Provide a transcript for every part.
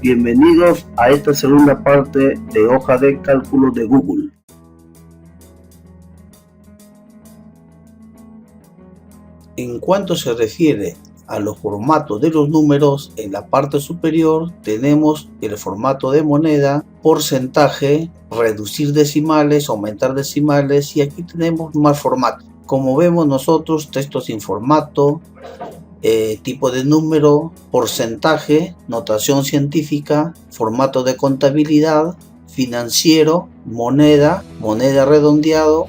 Bienvenidos a esta segunda parte de hoja de cálculo de Google. En cuanto se refiere a los formatos de los números, en la parte superior tenemos el formato de moneda, porcentaje, reducir decimales, aumentar decimales, y aquí tenemos más formatos. Como vemos nosotros, texto sin formato, tipo de número, porcentaje, notación científica, formato de contabilidad, financiero, moneda, moneda redondeado,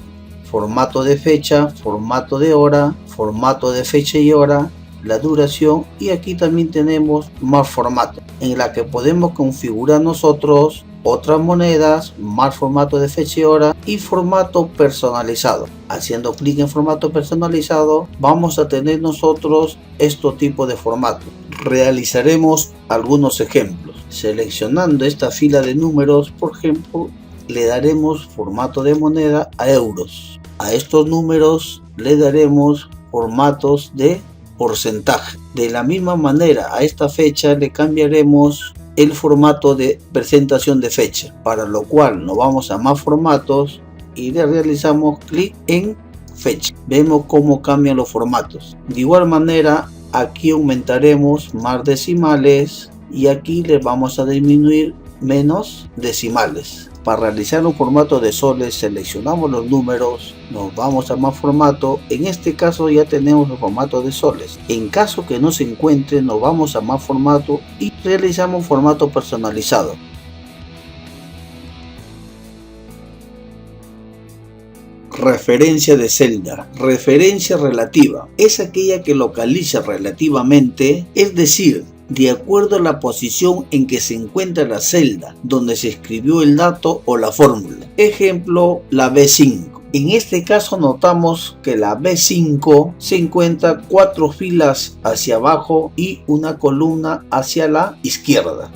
formato de fecha, formato de hora, formato de fecha y hora, la duración, y aquí también tenemos más formatos en la que podemos configurar nosotros otras monedas, más formato de fecha y hora y formato personalizado. Haciendo clic en formato personalizado vamos a tener nosotros este tipo de formato. Realizaremos algunos ejemplos. Seleccionando esta fila de números, por ejemplo, le daremos formato de moneda a euros. A estos números le daremos formatos de porcentaje. De la misma manera, a esta fecha le cambiaremos el formato de presentación de fecha, para lo cual nos vamos a más formatos y le realizamos clic en fecha. Vemos cómo cambian los formatos. De igual manera, aquí aumentaremos más decimales y aquí le vamos a disminuir menos decimales. Para realizar un formato de soles, seleccionamos los números, nos vamos a más formato. En este caso ya tenemos el formato de soles. En caso que no se encuentre, nos vamos a más formato y realizamos formato personalizado. Referencia de celda. Referencia relativa. Es aquella que localiza relativamente, es decir, de acuerdo a la posición en que se encuentra la celda donde se escribió el dato o la fórmula. Ejemplo, la B5. En este caso notamos que la B5 se encuentra 4 filas hacia abajo y una columna hacia la izquierda.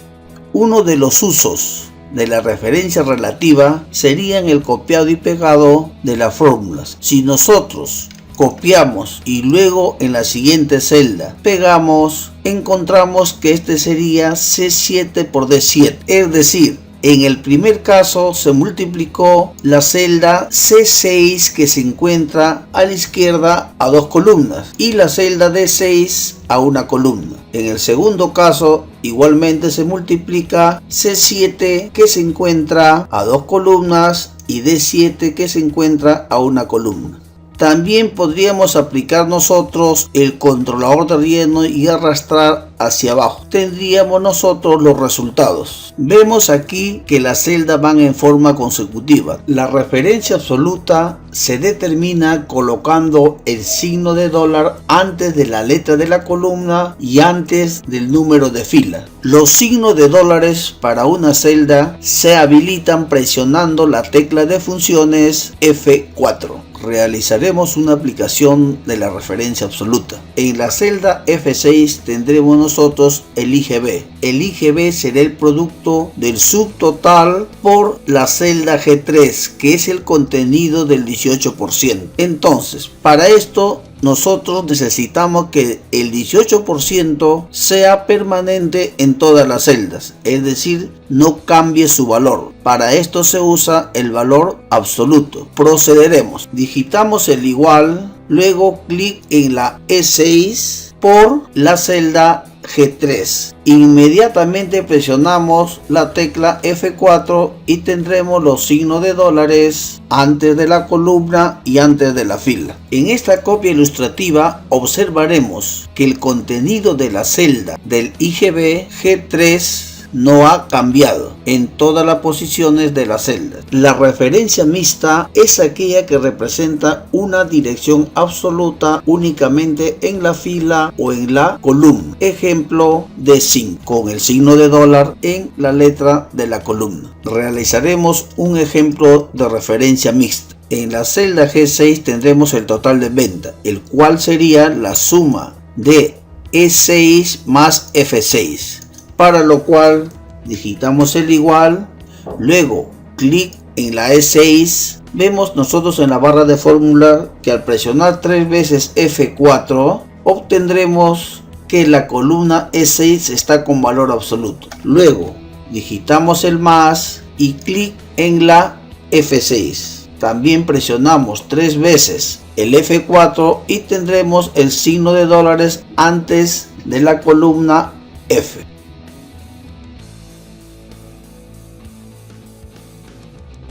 Uno de los usos de la referencia relativa sería en el copiado y pegado de las fórmulas. Si nosotros copiamos y luego en la siguiente celda pegamos, encontramos que este sería C7 por D7. Es decir, en el primer caso se multiplicó la celda C6 que se encuentra a la izquierda a 2 columnas y la celda D6 a una columna. En el segundo caso igualmente se multiplica C7 que se encuentra a 2 columnas y D7 que se encuentra a una columna. También podríamos aplicar nosotros el controlador de relleno y arrastrar hacia abajo. Tendríamos nosotros los resultados. Vemos aquí que las celdas van en forma consecutiva. La referencia absoluta se determina colocando el signo de dólar antes de la letra de la columna y antes del número de fila. Los signos de dólares para una celda se habilitan presionando la tecla de funciones F4. Realizaremos una aplicación de la referencia absoluta. En la celda F6 tendremos nosotros el IGB. El IGB será el producto del subtotal por la celda G3, que es el contenido del 18%. Entonces, para esto nosotros necesitamos que el 18% sea permanente en todas las celdas, es decir, no cambie su valor. Para esto se usa el valor absoluto. Procederemos. Digitamos el igual, luego clic en la E6 por la celda G3. Inmediatamente presionamos la tecla F4 y tendremos los signos de dólares antes de la columna y antes de la fila. En esta copia ilustrativa observaremos que el contenido de la celda del IGB G3 no ha cambiado en todas las posiciones de las celdas. La referencia mixta es aquella que representa una dirección absoluta únicamente en la fila o en la columna. Ejemplo D5 con el signo de dólar en la letra de la columna. Realizaremos un ejemplo de referencia mixta. En la celda G6 tendremos el total de venta, el cual sería la suma de E6 más F6. Para lo cual digitamos el igual, luego clic en la E6. Vemos nosotros en la barra de fórmula que al presionar 3 veces F4 obtendremos que la columna E6 está con valor absoluto. Luego digitamos el más y clic en la F6. También presionamos 3 veces el F4 y tendremos el signo de dólares antes de la columna F.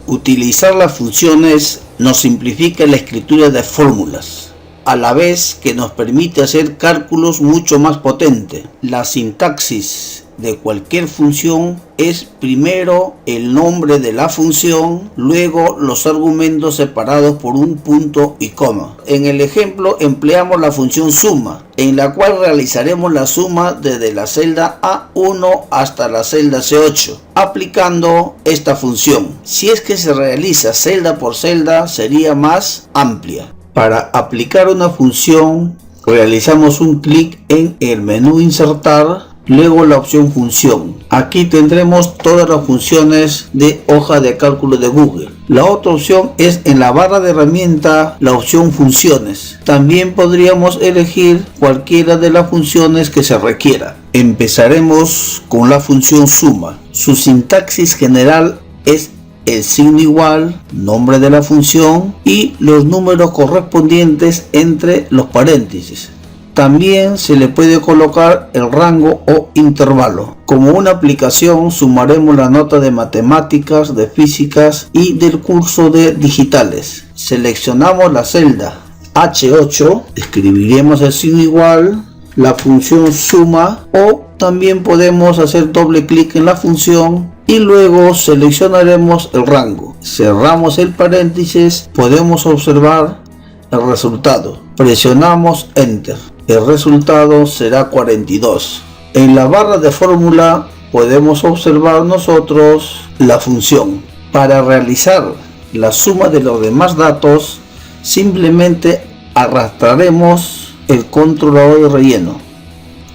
Utilizar las funciones nos simplifica la escritura de fórmulas, a la vez que nos permite hacer cálculos mucho más potentes. La sintaxis de cualquier función es primero el nombre de la función, luego los argumentos separados por un punto y coma. En el ejemplo empleamos la función suma, en la cual realizaremos la suma desde la celda A1 hasta la celda C8, aplicando esta función. Si es que se realiza celda por celda, sería más amplia. Para aplicar una función, realizamos un clic en el menú insertar, luego la opción función. Aquí tendremos todas las funciones de hoja de cálculo de Google. La otra opción es en la barra de herramienta, la opción funciones. También podríamos elegir cualquiera de las funciones que se requiera. Empezaremos con la función suma. Su sintaxis general es el signo igual, nombre de la función y los números correspondientes entre los paréntesis. También se le puede colocar el rango o intervalo. Como una aplicación sumaremos la nota de matemáticas, de físicas y del curso de digitales. Seleccionamos la celda H8, escribiremos el signo igual, la función suma o también podemos hacer doble clic en la función y luego seleccionaremos el rango. Cerramos el paréntesis, podemos observar el resultado. Presionamos Enter. El resultado será 42. En la barra de fórmula podemos observar nosotros la función. Para realizar la suma de los demás datos, simplemente arrastraremos el controlador de relleno.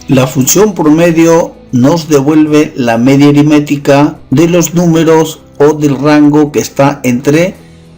La función promedio nos devuelve la media aritmética de los números o del rango que está entre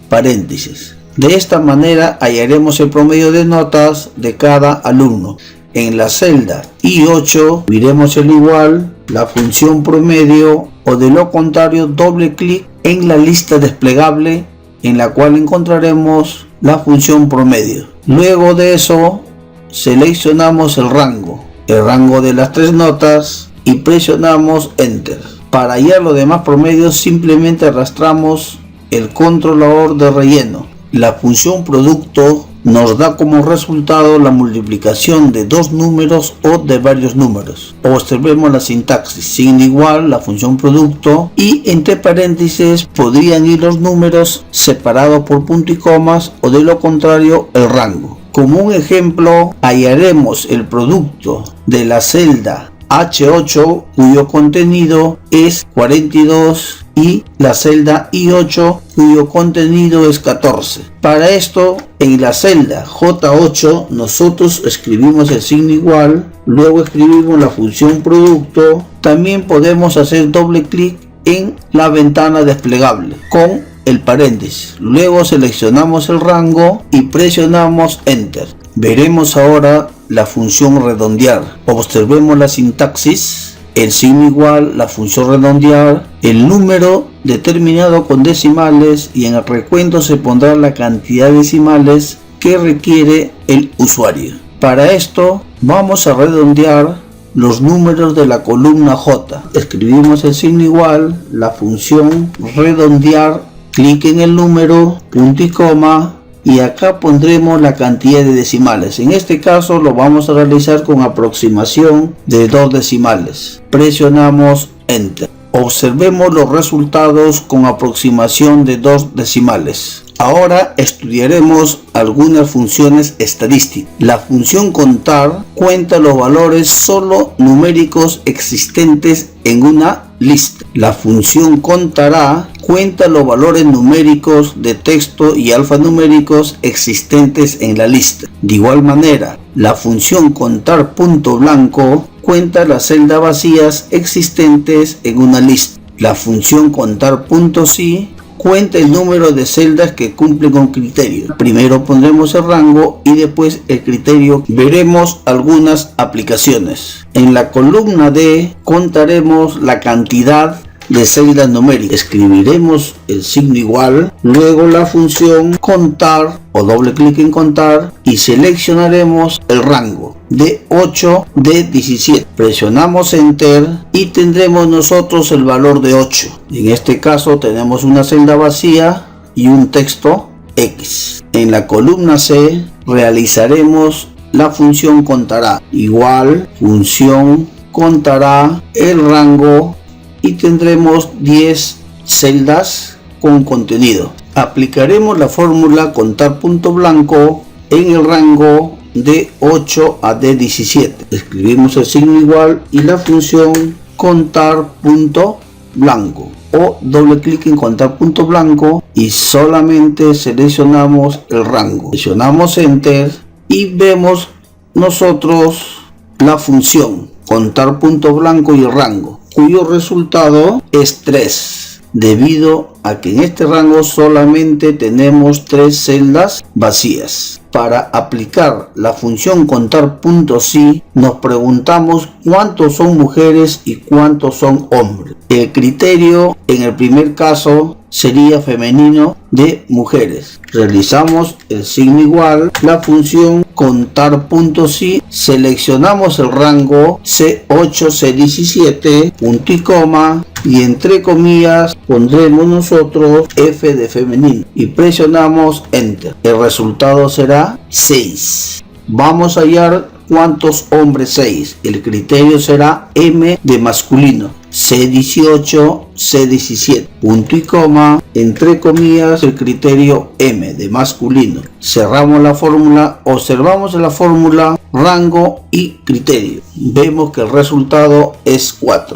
paréntesis. De esta manera hallaremos el promedio de notas de cada alumno. En la celda I8 miremos el igual, la función promedio o de lo contrario doble clic en la lista desplegable en la cual encontraremos la función promedio. Luego de eso seleccionamos el rango de las 3 notas y presionamos Enter. Para hallar los demás promedios simplemente arrastramos el controlador de relleno. La función producto nos da como resultado la multiplicación de dos números o de varios números. Observemos la sintaxis, signo igual, la función producto y entre paréntesis podrían ir los números separados por punto y comas o de lo contrario el rango. Como un ejemplo hallaremos el producto de la celda H8 cuyo contenido es 42 y la celda I8 cuyo contenido es 14. Para esto en la celda J8 nosotros escribimos el signo igual, luego escribimos la función producto. También podemos hacer doble clic en la ventana desplegable con el paréntesis, luego seleccionamos el rango y presionamos Enter. Veremos ahora la función redondear. Observemos la sintaxis, el signo igual, la función redondear, el número determinado con decimales y en el recuento se pondrá la cantidad de decimales que requiere el usuario. Para esto vamos a redondear los números de la columna J. Escribimos el signo igual, la función redondear, clic en el número, punto y coma, y acá pondremos la cantidad de decimales. En este caso lo vamos a realizar con aproximación de 2 decimales. Presionamos Enter. Observemos los resultados con aproximación de 2 decimales. Ahora estudiaremos algunas funciones estadísticas. La función contar cuenta los valores solo numéricos existentes en una lista. La función contará cuenta los valores numéricos de texto y alfanuméricos existentes en la lista. De igual manera, la función contar punto blanco cuenta las celdas vacías existentes en una lista. La función contar punto sí Cuenta el número de celdas que cumplen con criterio. Primero pondremos el rango y después el criterio. Veremos algunas aplicaciones. En la columna D contaremos la cantidad de celdas numéricas. Escribiremos el signo igual, luego la función contar o doble clic en contar y seleccionaremos el rango de 8 de 17. Presionamos enter y tendremos nosotros el valor de 8. En este caso tenemos una celda vacía y un texto X. En la columna C realizaremos la función contará, igual función contará el rango y tendremos 10 celdas con contenido. Aplicaremos la fórmula contar punto blanco en el rango de 8 a D17. Escribimos el signo igual y la función contar punto blanco o doble clic en contar punto blanco y solamente seleccionamos el rango. Presionamos enter y vemos nosotros la función contar punto blanco y rango, cuyo resultado es 3, debido a que en este rango solamente tenemos 3 celdas vacías. Para aplicar la función contar punto sí, nos preguntamos cuántos son mujeres y cuántos son hombres. El criterio en el primer caso sería femenino de mujeres. Realizamos el signo igual, la función contar punto sí, seleccionamos el rango C8, C17, punto y coma, y entre comillas pondremos nosotros F de femenino y presionamos enter. El resultado será 6. Vamos a hallar cuántos hombres. 6. El criterio será M de masculino, C18, C17, punto y coma, entre comillas, el criterio M de masculino. Cerramos la fórmula, observamos la fórmula rango y criterio. Vemos que el resultado es 4.